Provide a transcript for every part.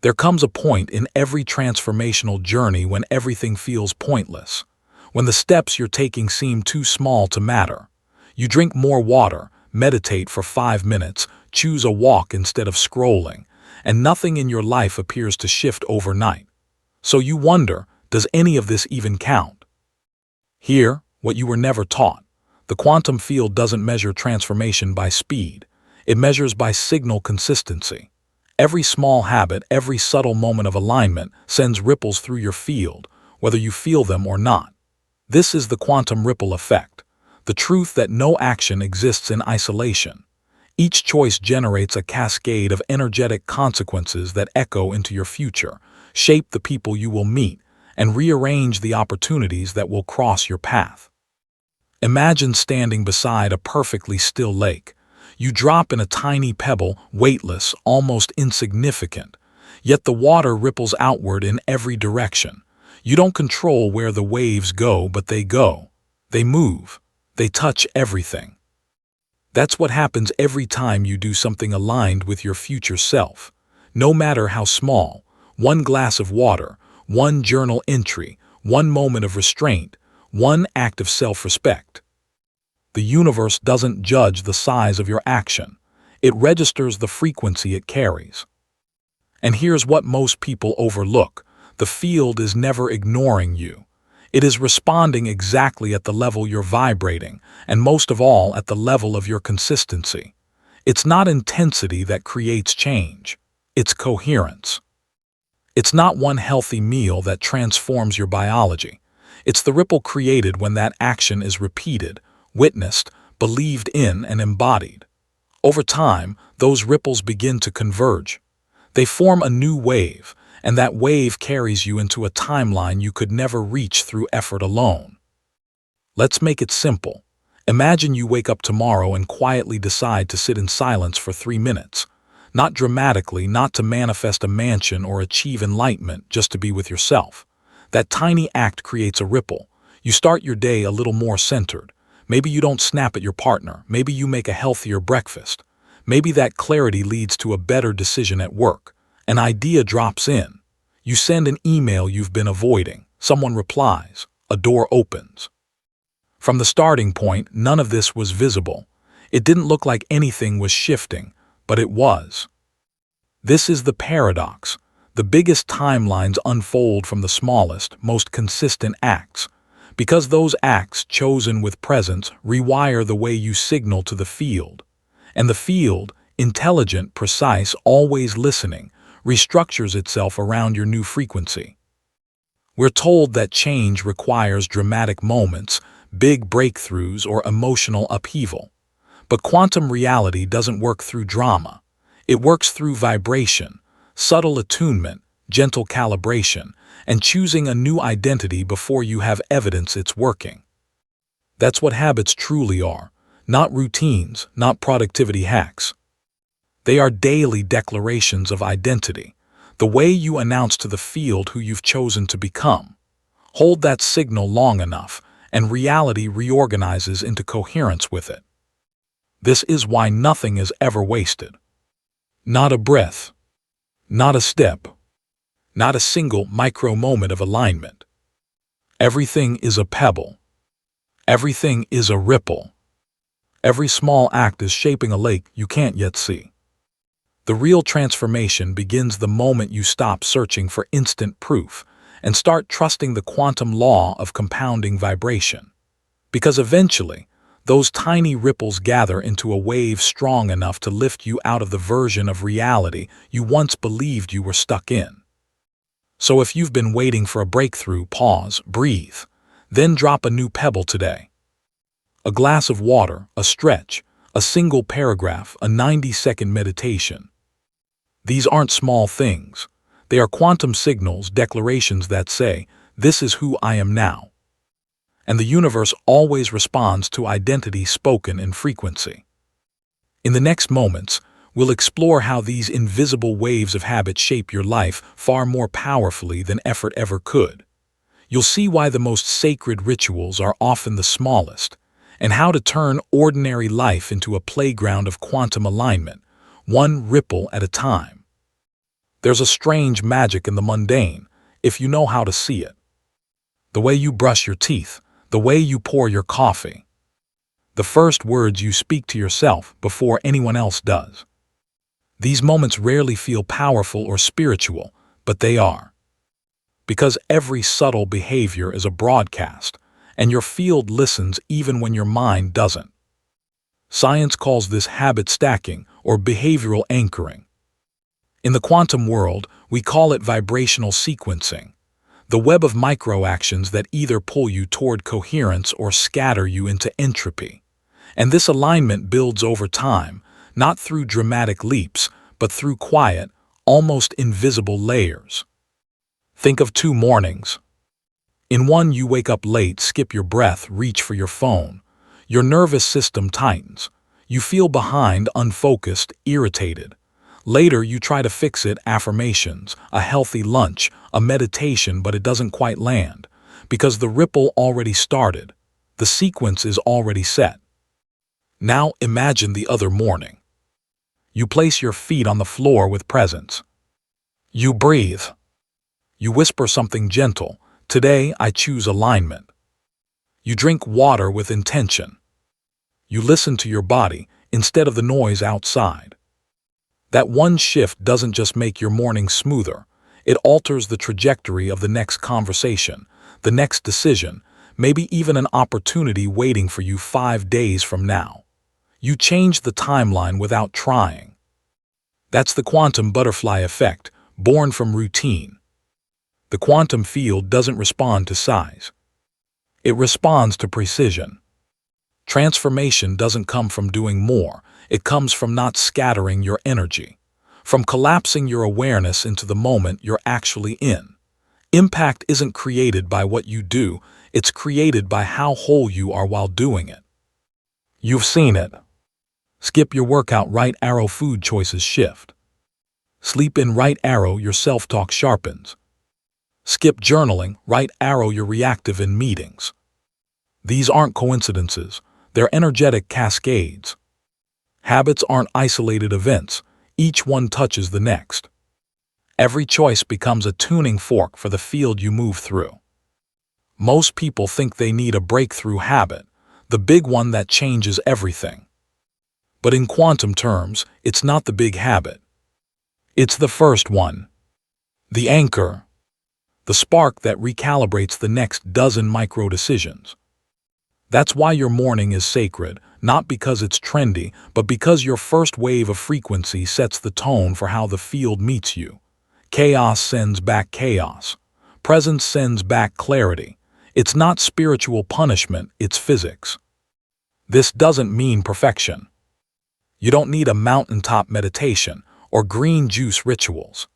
There comes a point in every transformational journey when everything feels pointless, when the steps you're taking seem too small to matter. You drink more water, meditate for 5 minutes, choose a walk instead of scrolling, and nothing in your life appears to shift overnight. So you wonder, does any of this even count? Here, what you were never taught. The quantum field doesn't measure transformation by speed. It measures by signal consistency. Every small habit, every subtle moment of alignment sends ripples through your field, whether you feel them or not. This is the quantum ripple effect, the truth that no action exists in isolation. Each choice generates a cascade of energetic consequences that echo into your future, shape the people you will meet, and rearrange the opportunities that will cross your path. Imagine standing beside a perfectly still lake. You drop in a tiny pebble, weightless, almost insignificant. Yet the water ripples outward in every direction. You don't control where the waves go, but they go. They move. They touch everything. That's what happens every time you do something aligned with your future self. No matter how small, one glass of water, one journal entry, one moment of restraint, one act of self-respect. The universe doesn't judge the size of your action. It registers the frequency it carries. And here's what most people overlook. The field is never ignoring you. It is responding exactly at the level you're vibrating, and most of all at the level of your consistency. It's not intensity that creates change. It's coherence. It's not one healthy meal that transforms your biology. It's the ripple created when that action is repeated, witnessed, believed in, and embodied. Over time, those ripples begin to converge. They form a new wave, and that wave carries you into a timeline you could never reach through effort alone. Let's make it simple. Imagine you wake up tomorrow and quietly decide to sit in silence for 3 minutes. Not dramatically, not to manifest a mansion or achieve enlightenment, just to be with yourself. That tiny act creates a ripple. You start your day a little more centered. Maybe you don't snap at your partner. Maybe you make a healthier breakfast. Maybe that clarity leads to a better decision at work. An idea drops in. You send an email you've been avoiding. Someone replies. A door opens. From the starting point, none of this was visible. It didn't look like anything was shifting, but it was. This is the paradox. The biggest timelines unfold from the smallest, most consistent acts. Because those acts, chosen with presence, rewire the way you signal to the field. And the field, intelligent, precise, always listening, restructures itself around your new frequency. We're told that change requires dramatic moments, big breakthroughs, or emotional upheaval. But quantum reality doesn't work through drama. It works through vibration, subtle attunement, gentle calibration, and choosing a new identity before you have evidence it's working. That's what habits truly are, not routines, not productivity hacks. They are daily declarations of identity, the way you announce to the field who you've chosen to become. Hold that signal long enough, and reality reorganizes into coherence with it. This is why nothing is ever wasted. Not a breath, not a step, not a single micro moment of alignment. Everything is a pebble. Everything is a ripple. Every small act is shaping a lake you can't yet see. The real transformation begins the moment you stop searching for instant proof and start trusting the quantum law of compounding vibration. Because eventually, those tiny ripples gather into a wave strong enough to lift you out of the version of reality you once believed you were stuck in. So if you've been waiting for a breakthrough, pause, breathe, then drop a new pebble today. A glass of water, a stretch, a single paragraph, a 90-second meditation. These aren't small things. They are quantum signals, declarations that say, "This is who I am now." And the universe always responds to identity spoken in frequency. In the next moments, we'll explore how these invisible waves of habit shape your life far more powerfully than effort ever could. You'll see why the most sacred rituals are often the smallest, and how to turn ordinary life into a playground of quantum alignment, one ripple at a time. There's a strange magic in the mundane, if you know how to see it. The way you brush your teeth, the way you pour your coffee, the first words you speak to yourself before anyone else does. These moments rarely feel powerful or spiritual, but they are. Because every subtle behavior is a broadcast, and your field listens even when your mind doesn't. Science calls this habit stacking or behavioral anchoring. In the quantum world, we call it vibrational sequencing, the web of microactions that either pull you toward coherence or scatter you into entropy. And this alignment builds over time, not through dramatic leaps, but through quiet, almost invisible layers. Think of 2 mornings. In one, you wake up late, skip your breath, reach for your phone. Your nervous system tightens. You feel behind, unfocused, irritated. Later, you try to fix it, affirmations, a healthy lunch, a meditation, but it doesn't quite land. Because the ripple already started. The sequence is already set. Now imagine the other morning. You place your feet on the floor with presence. You breathe. You whisper something gentle. Today, I choose alignment. You drink water with intention. You listen to your body instead of the noise outside. That one shift doesn't just make your morning smoother, it alters the trajectory of the next conversation, the next decision, maybe even an opportunity waiting for you 5 days from now. You change the timeline without trying. That's the quantum butterfly effect, born from routine. The quantum field doesn't respond to size. It responds to precision. Transformation doesn't come from doing more, it comes from not scattering your energy, from collapsing your awareness into the moment you're actually in. Impact isn't created by what you do, it's created by how whole you are while doing it. You've seen it. Skip your workout, right arrow, food choices shift. Sleep in, right arrow, your self-talk sharpens. Skip journaling, right arrow, you're reactive in meetings. These aren't coincidences, they're energetic cascades. Habits aren't isolated events, each one touches the next. Every choice becomes a tuning fork for the field you move through. Most people think they need a breakthrough habit, the big one that changes everything. But in quantum terms, it's not the big habit. It's the first one. The anchor. The spark that recalibrates the next dozen micro-decisions. That's why your morning is sacred, not because it's trendy, but because your first wave of frequency sets the tone for how the field meets you. Chaos sends back chaos. Presence sends back clarity. It's not spiritual punishment, it's physics. This doesn't mean perfection. You don't need a mountaintop meditation or green juice rituals.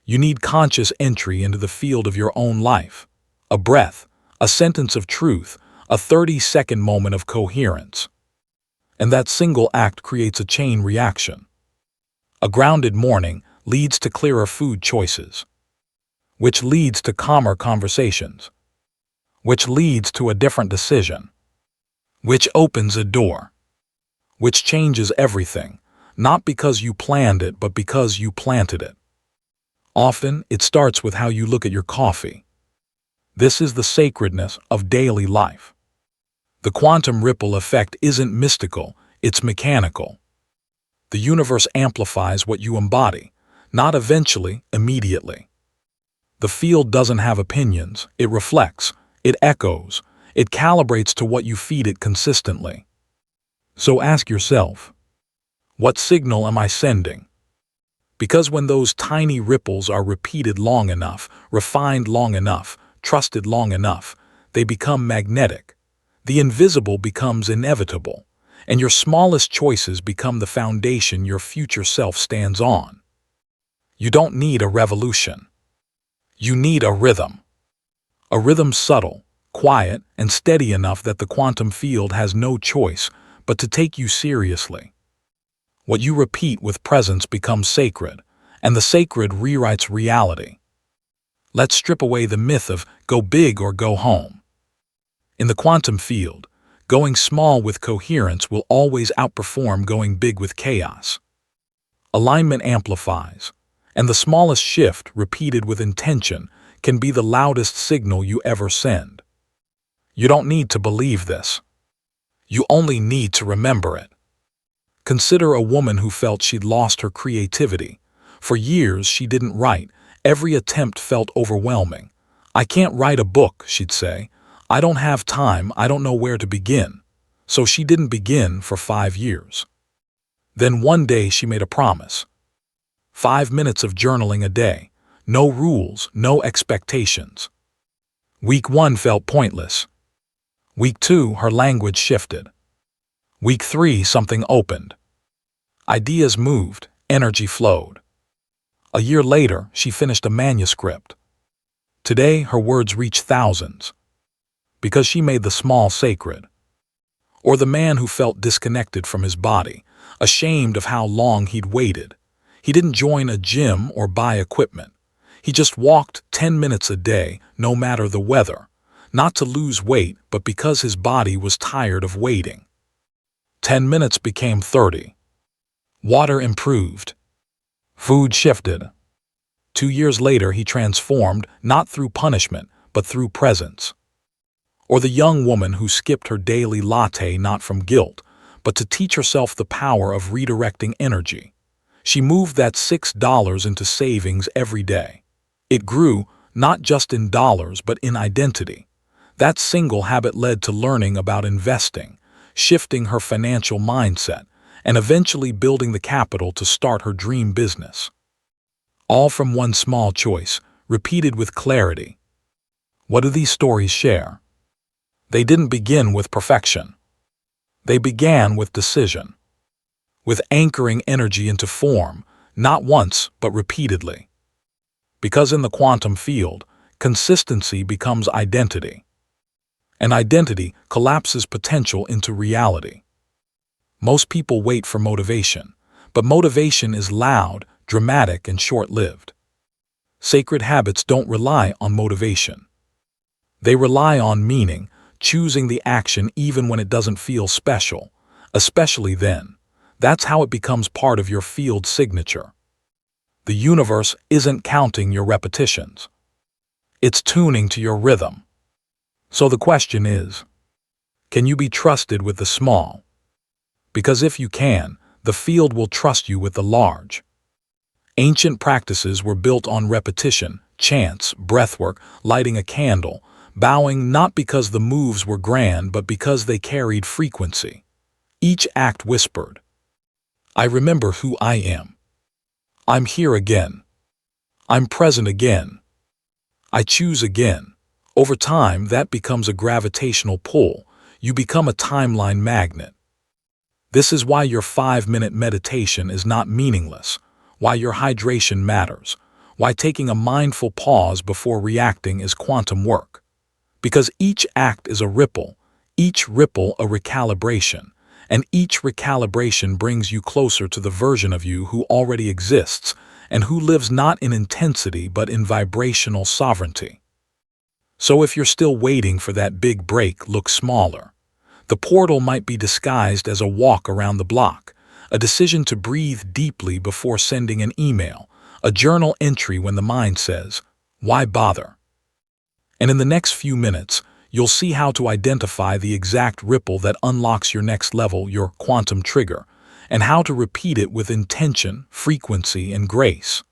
You need conscious entry into the field of your own life. A breath, a sentence of truth, a 30-second moment of coherence. And that single act creates a chain reaction. A grounded morning leads to clearer food choices, which leads to calmer conversations, which leads to a different decision, which opens a door, which changes everything, not because you planned it, but because you planted it. Often, it starts with how you look at your coffee. This is the sacredness of daily life. The quantum ripple effect isn't mystical, it's mechanical. The universe amplifies what you embody, not eventually, immediately. The field doesn't have opinions, it reflects, it echoes, it calibrates to what you feed it consistently. So ask yourself, what signal am I sending? Because when those tiny ripples are repeated long enough, refined long enough, trusted long enough, they become magnetic. The invisible becomes inevitable, and your smallest choices become the foundation your future self stands on. You don't need a revolution. You need a rhythm. A rhythm subtle, quiet, and steady enough that the quantum field has no choice but to take you seriously. What you repeat with presence becomes sacred, and the sacred rewrites reality. Let's strip away the myth of go big or go home. In the quantum field, going small with coherence will always outperform going big with chaos. Alignment amplifies, And the smallest shift, repeated with intention, can be the loudest signal you ever send. You don't need to believe this. You only need to remember it. Consider a woman who felt she'd lost her creativity. For years, she didn't write. Every attempt felt overwhelming. "I can't write a book," she'd say. "I don't have time, I don't know where to begin." So she didn't begin for 5 years. Then one day she made a promise. 5 minutes of journaling a day. No rules, no expectations. Week 1 felt pointless. Week 2, her language shifted. Week 3, something opened. Ideas moved, energy flowed. A year later, she finished a manuscript. Today, her words reach thousands. Because she made the small sacred. Or the man who felt disconnected from his body, ashamed of how long he'd waited. He didn't join a gym or buy equipment. He just walked 10 minutes a day, no matter the weather. Not to lose weight, but because his body was tired of waiting. 10 minutes became 30. Water improved. Food shifted. 2 years later, he transformed, not through punishment, but through presence. Or the young woman who skipped her daily latte not from guilt, but to teach herself the power of redirecting energy. She moved that $6 into savings every day. It grew, not just in dollars, but in identity. That single habit led to learning about investing, shifting her financial mindset, and eventually building the capital to start her dream business. All from one small choice, repeated with clarity. What do these stories share? They didn't begin with perfection. They began with decision. With anchoring energy into form, not once, but repeatedly. Because in the quantum field, consistency becomes identity. And identity collapses potential into reality. Most people wait for motivation, but motivation is loud, dramatic, and short-lived. Sacred habits don't rely on motivation. They rely on meaning, choosing the action even when it doesn't feel special, especially then. That's how it becomes part of your field signature. The universe isn't counting your repetitions. It's tuning to your rhythm. So the question is, can you be trusted with the small? Because if you can, the field will trust you with the large. Ancient practices were built on repetition, chants, breathwork, lighting a candle, bowing not because the moves were grand but because they carried frequency. Each act whispered, "I remember who I am. I'm here again. I'm present again. I choose again." Over time, that becomes a gravitational pull. You become a timeline magnet. This is why your 5-minute meditation is not meaningless, why your hydration matters, why taking a mindful pause before reacting is quantum work. Because each act is a ripple, each ripple a recalibration, and each recalibration brings you closer to the version of you who already exists and who lives not in intensity but in vibrational sovereignty. So if you're still waiting for that big break, look smaller. The portal might be disguised as a walk around the block, a decision to breathe deeply before sending an email, a journal entry when the mind says, "Why bother?" And in the next few minutes, you'll see how to identify the exact ripple that unlocks your next level, your quantum trigger, and how to repeat it with intention, frequency, and grace.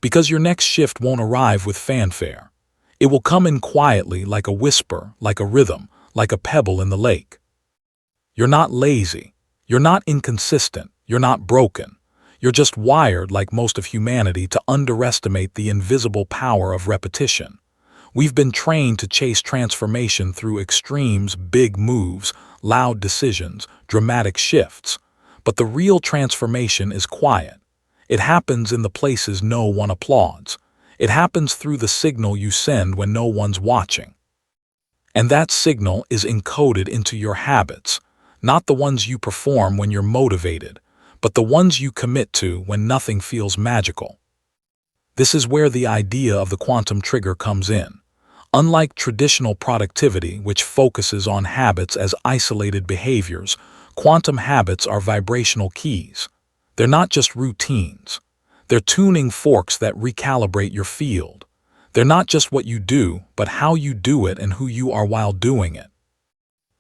Because your next shift won't arrive with fanfare. It will come in quietly, like a whisper, like a rhythm, like a pebble in the lake. You're not lazy. You're not inconsistent. You're not broken. You're just wired, like most of humanity, to underestimate the invisible power of repetition. We've been trained to chase transformation through extremes, big moves, loud decisions, dramatic shifts. But the real transformation is quiet. It happens in the places no one applauds. It happens through the signal you send when no one's watching. And that signal is encoded into your habits, not the ones you perform when you're motivated, but the ones you commit to when nothing feels magical. This is where the idea of the quantum trigger comes in. Unlike traditional productivity, which focuses on habits as isolated behaviors, quantum habits are vibrational keys. They're not just routines. They're tuning forks that recalibrate your field. They're not just what you do, but how you do it and who you are while doing it.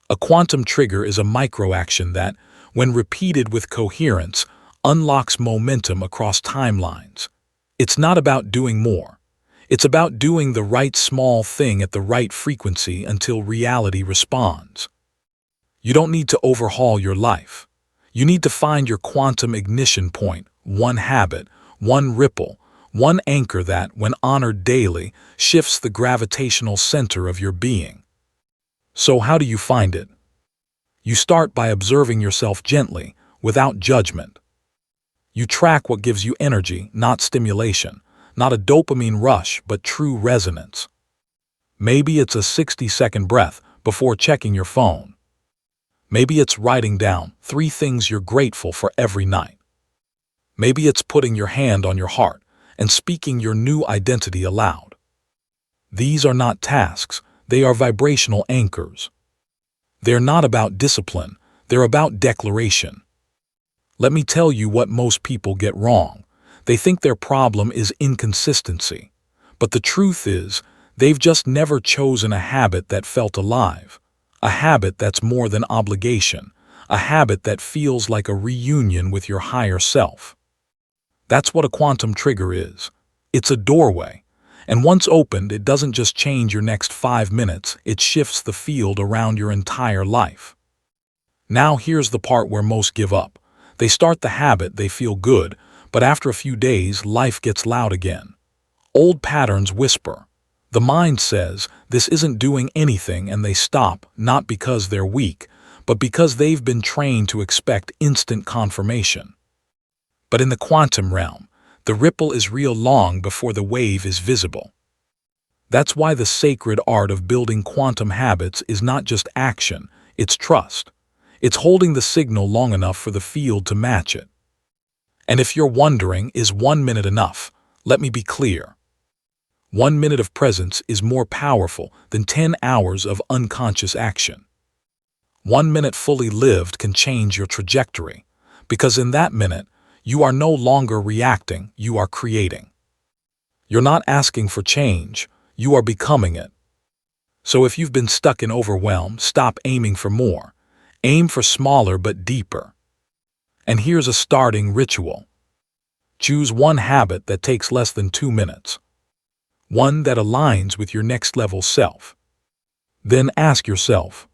A quantum trigger is a microaction that, when repeated with coherence, unlocks momentum across timelines. It's not about doing more. It's about doing the right small thing at the right frequency until reality responds. You don't need to overhaul your life. You need to find your quantum ignition point, one habit, one ripple, one anchor that, when honored daily, shifts the gravitational center of your being. So how do you find it? You start by observing yourself gently, without judgment. You track what gives you energy, not stimulation, not a dopamine rush, but true resonance. Maybe it's a 60-second breath before checking your phone. Maybe it's writing down 3 things you're grateful for every night. Maybe it's putting your hand on your heart and speaking your new identity aloud. These are not tasks, they are vibrational anchors. They're not about discipline, they're about declaration. Let me tell you what most people get wrong. They think their problem is inconsistency. But the truth is, they've just never chosen a habit that felt alive. A habit that's more than obligation. A habit that feels like a reunion with your higher self. That's what a quantum trigger is. It's a doorway. And once opened, it doesn't just change your next 5 minutes, it shifts the field around your entire life. Now here's the part where most give up. They start the habit, they feel good, but after a few days, life gets loud again. Old patterns whisper. The mind says, this isn't doing anything, and they stop, not because they're weak, but because they've been trained to expect instant confirmation. But in the quantum realm, the ripple is real long before the wave is visible. That's why the sacred art of building quantum habits is not just action, it's trust. It's holding the signal long enough for the field to match it. And if you're wondering, is 1 minute enough? Let me be clear. 1 minute of presence is more powerful than 10 hours of unconscious action. 1 minute fully lived can change your trajectory, because in that minute, you are no longer reacting, you are creating. You're not asking for change, you are becoming it. So if you've been stuck in overwhelm, stop aiming for more. Aim for smaller but deeper. And here's a starting ritual. Choose one habit that takes less than 2 minutes. One that aligns with your next level self. Then ask yourself,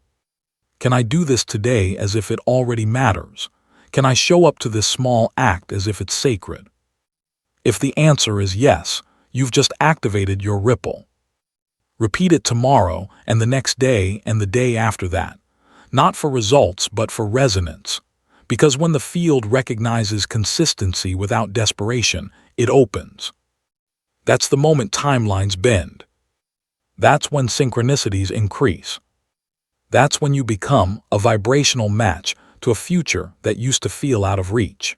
can I do this today as if it already matters? Can I show up to this small act as if it's sacred? If the answer is yes, you've just activated your ripple. Repeat it tomorrow and the next day and the day after that. Not for results, but for resonance. Because when the field recognizes consistency without desperation, it opens. That's the moment timelines bend. That's when synchronicities increase. That's when you become a vibrational match to a future that used to feel out of reach.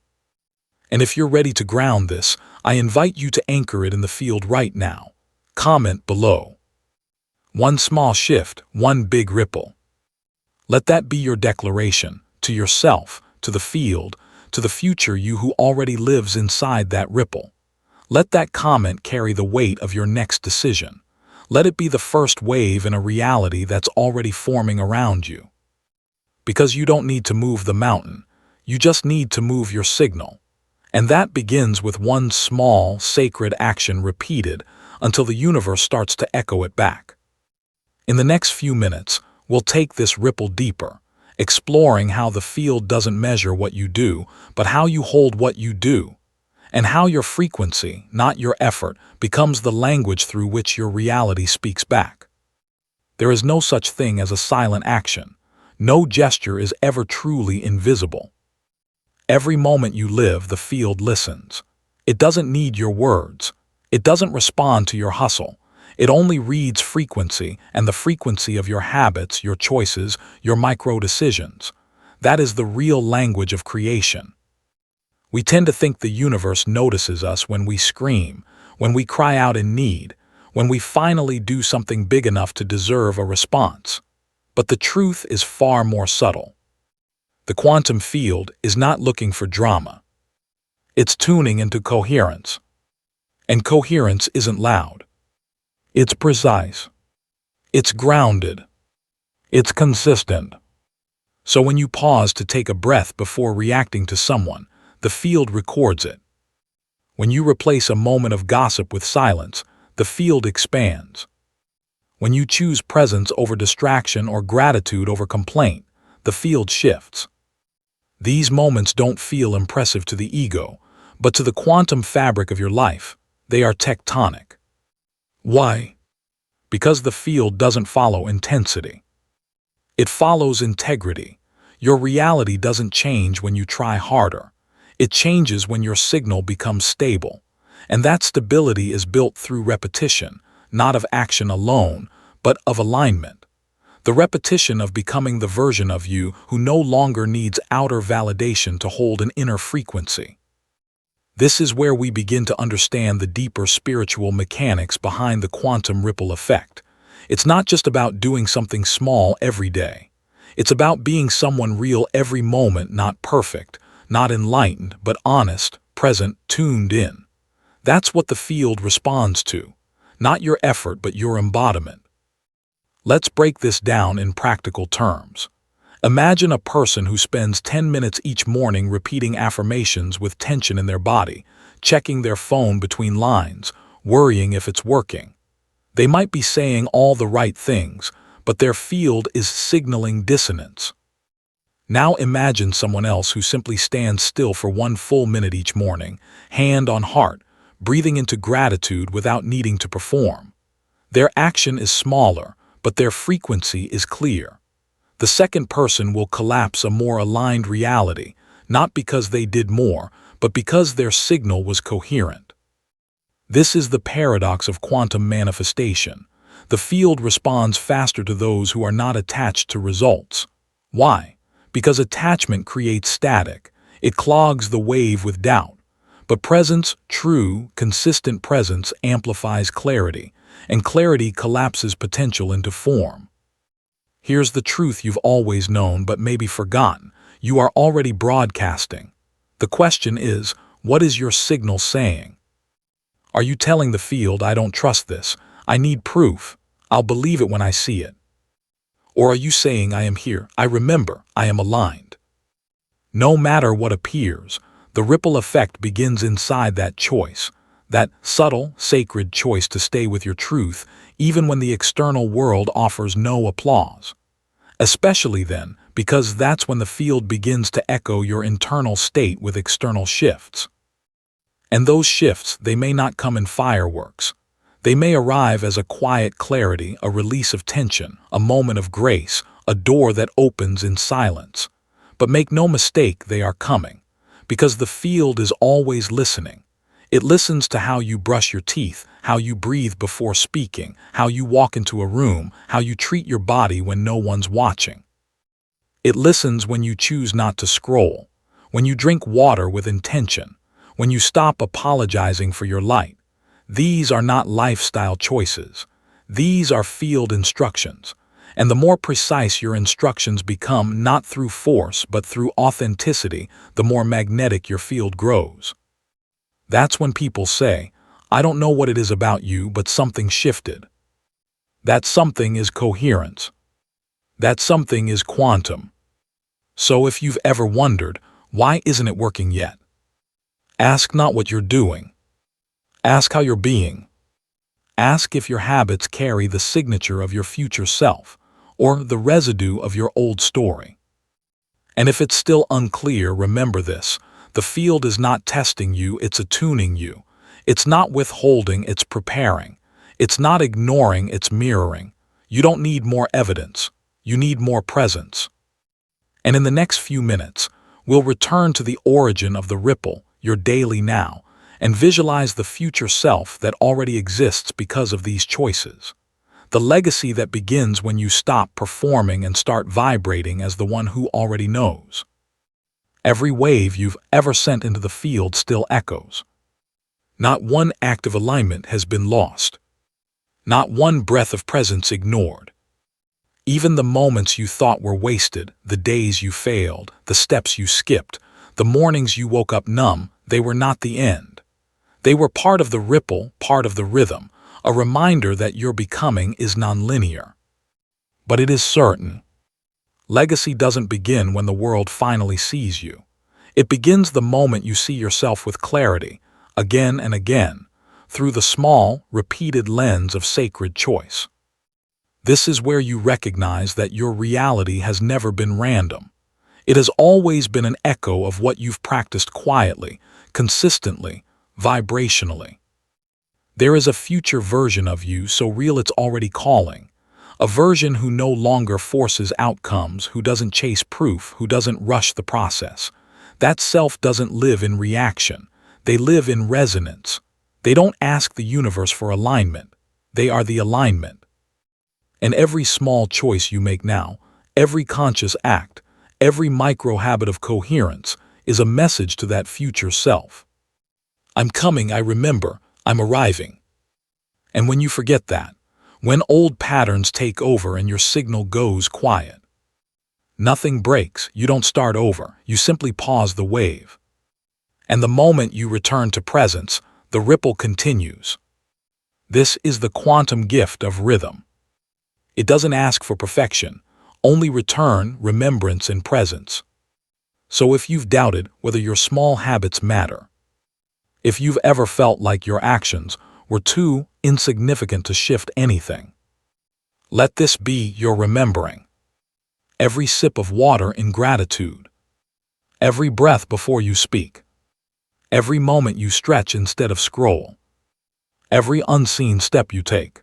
And if you're ready to ground this, I invite you to anchor it in the field right now. Comment below. One small shift, one big ripple. Let that be your declaration, to yourself, to the field, to the future you who already lives inside that ripple. Let that comment carry the weight of your next decision. Let it be the first wave in a reality that's already forming around you. Because you don't need to move the mountain, you just need to move your signal. And that begins with one small, sacred action repeated until the universe starts to echo it back. In the next few minutes, we'll take this ripple deeper, exploring how the field doesn't measure what you do, but how you hold what you do, and how your frequency, not your effort, becomes the language through which your reality speaks back. There is no such thing as a silent action. No gesture is ever truly invisible. Every moment you live, the field listens. It doesn't need your words. It doesn't respond to your hustle. It only reads frequency, and the frequency of your habits, your choices, your micro-decisions. That is the real language of creation. We tend to think the universe notices us when we scream, when we cry out in need, when we finally do something big enough to deserve a response. But the truth is far more subtle. The quantum field is not looking for drama. It's tuning into coherence. And coherence isn't loud. It's precise. It's grounded. It's consistent. So when you pause to take a breath before reacting to someone, the field records it. When you replace a moment of gossip with silence, the field expands. When you choose presence over distraction or gratitude over complaint, the field shifts. These moments don't feel impressive to the ego, but to the quantum fabric of your life, they are tectonic. Why? Because the field doesn't follow intensity. It follows integrity. Your reality doesn't change when you try harder. It changes when your signal becomes stable. And that stability is built through repetition, not of action alone, but of alignment. The repetition of becoming the version of you who no longer needs outer validation to hold an inner frequency. This is where we begin to understand the deeper spiritual mechanics behind the quantum ripple effect. It's not just about doing something small every day. It's about being someone real every moment, not perfect, not enlightened, but honest, present, tuned in. That's what the field responds to. Not your effort, but your embodiment. Let's break this down in practical terms. Imagine a person who spends 10 minutes each morning repeating affirmations with tension in their body, checking their phone between lines, worrying if it's working. They might be saying all the right things, but their field is signaling dissonance. Now imagine someone else who simply stands still for 1 full minute each morning, hand on heart, breathing into gratitude without needing to perform. Their action is smaller, but their frequency is clear. The second person will collapse a more aligned reality, not because they did more, but because their signal was coherent. This is the paradox of quantum manifestation. The field responds faster to those who are not attached to results. Why? Because attachment creates static. It clogs the wave with doubt. But presence, true, consistent presence, amplifies clarity, and clarity collapses potential into form. Here's the truth you've always known but maybe forgotten. You are already broadcasting. The question is, what is your signal saying? Are you telling the field, I don't trust this, I need proof, I'll believe it when I see it? Or are you saying, I am here, I remember, I am aligned? No matter what appears, the ripple effect begins inside that choice, that subtle, sacred choice to stay with your truth, even when the external world offers no applause. Especially then, because that's when the field begins to echo your internal state with external shifts. And those shifts, they may not come in fireworks. They may arrive as a quiet clarity, a release of tension, a moment of grace, a door that opens in silence. But make no mistake, they are coming, because the field is always listening. It listens to how you brush your teeth, how you breathe before speaking, how you walk into a room, how you treat your body when no one's watching. It listens when you choose not to scroll, when you drink water with intention, when you stop apologizing for your light. These are not lifestyle choices. These are field instructions. And the more precise your instructions become, not through force but through authenticity, the more magnetic your field grows. That's when people say, I don't know what it is about you, but something shifted. That something is coherence. That something is quantum. So if you've ever wondered, why isn't it working yet? Ask not what you're doing. Ask how you're being. Ask if your habits carry the signature of your future self, or the residue of your old story. And if it's still unclear, remember this. The field is not testing you, it's attuning you. It's not withholding, it's preparing. It's not ignoring, it's mirroring. You don't need more evidence. You need more presence. And in the next few minutes, we'll return to the origin of the ripple, your daily now, and visualize the future self that already exists because of these choices. The legacy that begins when you stop performing and start vibrating as the one who already knows. Every wave you've ever sent into the field still echoes. Not one active alignment has been lost. Not one breath of presence ignored. Even the moments you thought were wasted, the days you failed, the steps you skipped, the mornings you woke up numb, They were not the end. They were part of the ripple, part of the rhythm, a reminder that your becoming is nonlinear. But it is certain. Legacy doesn't begin when the world finally sees you. It begins the moment you see yourself with clarity, again and again, through the small, repeated lens of sacred choice. This is where you recognize that your reality has never been random. It has always been an echo of what you've practiced quietly, consistently, vibrationally. There is a future version of you so real it's already calling. A version who no longer forces outcomes, who doesn't chase proof, who doesn't rush the process. That self doesn't live in reaction. They live in resonance. They don't ask the universe for alignment. They are the alignment. And every small choice you make now, every conscious act, every micro habit of coherence is a message to that future self. I'm coming, I remember, I'm arriving. And when you forget that, when old patterns take over and your signal goes quiet, nothing breaks, you don't start over, you simply pause the wave. And the moment you return to presence, the ripple continues. This is the quantum gift of rhythm. It doesn't ask for perfection, only return, remembrance, and presence. So if you've doubted whether your small habits matter, if you've ever felt like your actions were too insignificant to shift anything, let this be your remembering. Every sip of water in gratitude, every breath before you speak, every moment you stretch instead of scroll, every unseen step you take.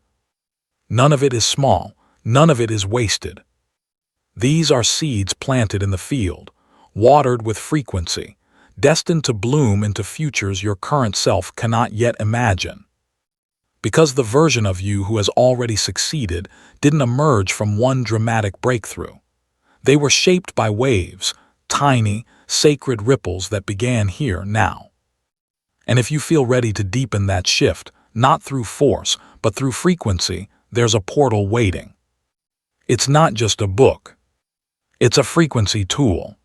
None of it is small, none of it is wasted. These are seeds planted in the field, watered with frequency, destined to bloom into futures your current self cannot yet imagine. Because the version of you who has already succeeded didn't emerge from one dramatic breakthrough. They were shaped by waves, tiny, sacred ripples that began here now. And if you feel ready to deepen that shift, not through force, but through frequency, there's a portal waiting. It's not just a book. It's a frequency tool.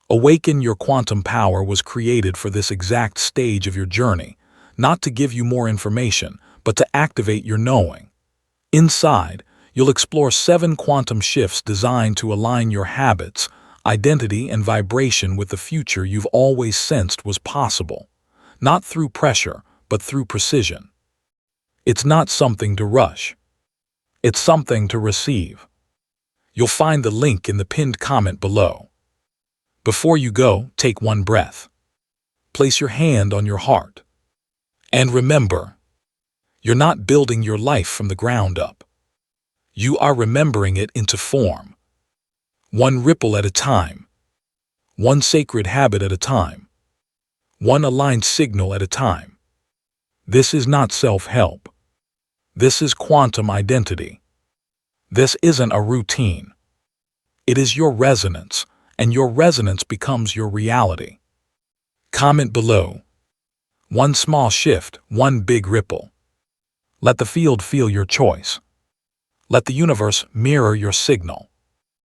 Awaken Your Quantum Power was created for this exact stage of your journey, not to give you more information, but to activate your knowing. Inside, you'll explore 7 quantum shifts designed to align your habits, identity, and vibration with the future you've always sensed was possible. Not through pressure, but through precision. It's not something to rush. It's something to receive. You'll find the link in the pinned comment below. Before you go, take one breath. Place your hand on your heart. And remember, you're not building your life from the ground up. You are remembering it into form. One ripple at a time. One sacred habit at a time. One aligned signal at a time. This is not self-help. This is quantum identity. This isn't a routine. It is your resonance, and your resonance becomes your reality. Comment below. One small shift, one big ripple. Let the field feel your choice. Let the universe mirror your signal.